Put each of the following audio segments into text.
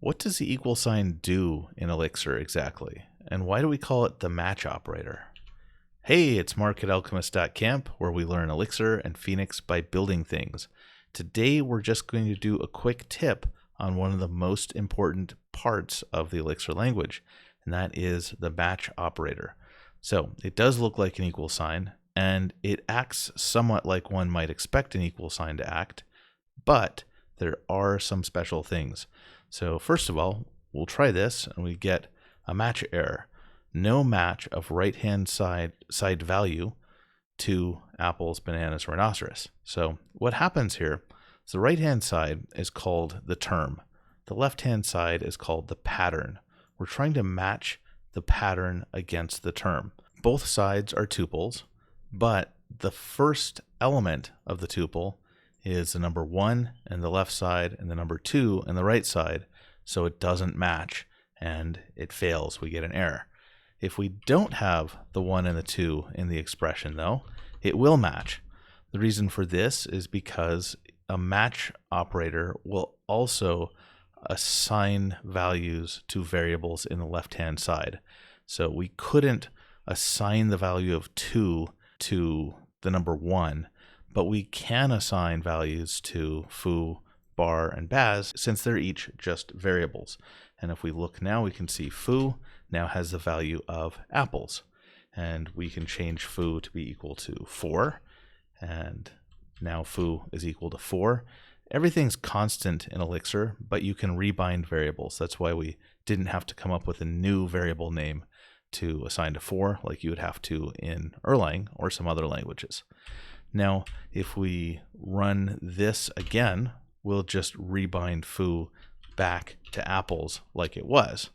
What does the equal sign do in Elixir exactly? And why do we call it the match operator? Hey, it's Mark at alchemist.camp, where we learn Elixir and Phoenix by building things. Today we're just going to do a quick tip on one of the most important parts of the Elixir language, and that is the match operator. So it does look like an equal sign, and it acts somewhat like one might expect an equal sign to act, but there are some special things. So first of all, we'll try this and we get a match error. No match of right-hand side value to apples, bananas, rhinoceros. So what happens here is the right-hand side is called the term. The left-hand side is called the pattern. We're trying to match the pattern against the term. Both sides are tuples, but the first element of the tuple is the number 1 in the left side and the number 2 in the right side, so it doesn't match and it fails. We get an error. If we don't have the 1 and the 2 in the expression though, it will match. The reason for this is because a match operator will also assign values to variables in the left-hand side. So we couldn't assign the value of 2 to the number 1, but we can assign values to foo, bar, and baz since they're each just variables. And if we look now, we can see foo now has the value of apples. And we can change foo to be equal to 4. And now foo is equal to 4. Everything's constant in Elixir, but you can rebind variables. That's why we didn't have to come up with a new variable name to assign to 4 like you would have to in Erlang or some other languages. Now, if we run this again, we'll just rebind foo back to apples like it was.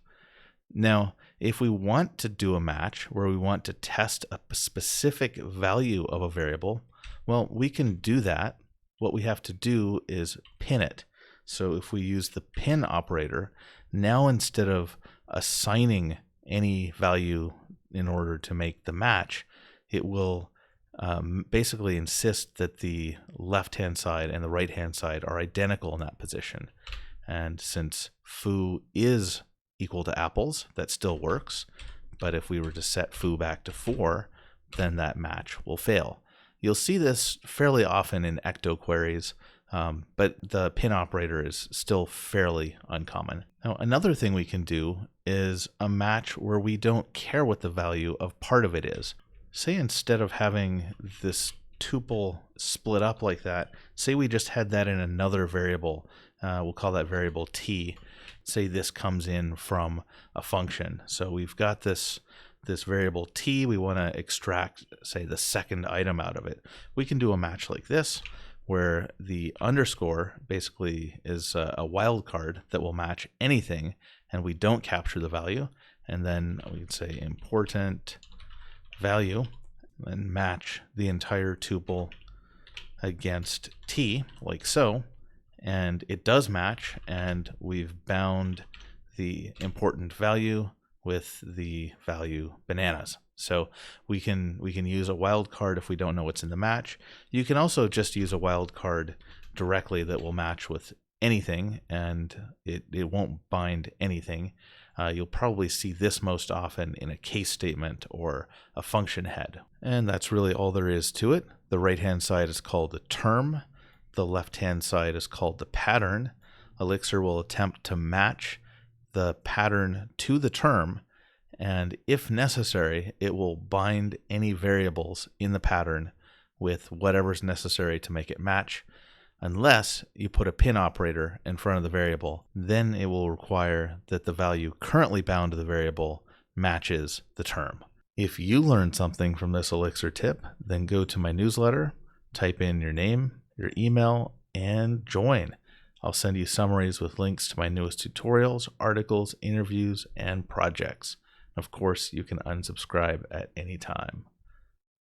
Now, if we want to do a match where we want to test a specific value of a variable, well, we can do that. What we have to do is pin it. So if we use the pin operator, now instead of assigning any value in order to make the match, it will basically insist that the left-hand side and the right-hand side are identical in that position. And since foo is equal to apples, that still works. But if we were to set foo back to 4, then that match will fail. You'll see this fairly often in Ecto queries, but the pin operator is still fairly uncommon. Now, another thing we can do is a match where we don't care what the value of part of it is. Say instead of having this tuple split up like that, say we just had that in another variable. We'll call that variable t. Say this comes in from a function. So we've got this variable t. We want to extract, say, the second item out of it. We can do a match like this, where the underscore basically is a wildcard that will match anything, and we don't capture the value. And then we can say important value and match the entire tuple against t, like so. And it does match, and we've bound the important value with the value bananas. So we can use a wildcard if we don't know what's in the match. You can also just use a wildcard directly that will match with anything, and it won't bind anything. You'll probably see this most often in a case statement or a function head. And that's really all there is to it. The right-hand side is called the term. The left-hand side is called the pattern. Elixir will attempt to match the pattern to the term, and if necessary, it will bind any variables in the pattern with whatever's necessary to make it match. Unless you put a pin operator in front of the variable, then it will require that the value currently bound to the variable matches the term. If you learned something from this Elixir tip, then go to my newsletter, type in your name, your email, and join. I'll send you summaries with links to my newest tutorials, articles, interviews, and projects. Of course, you can unsubscribe at any time.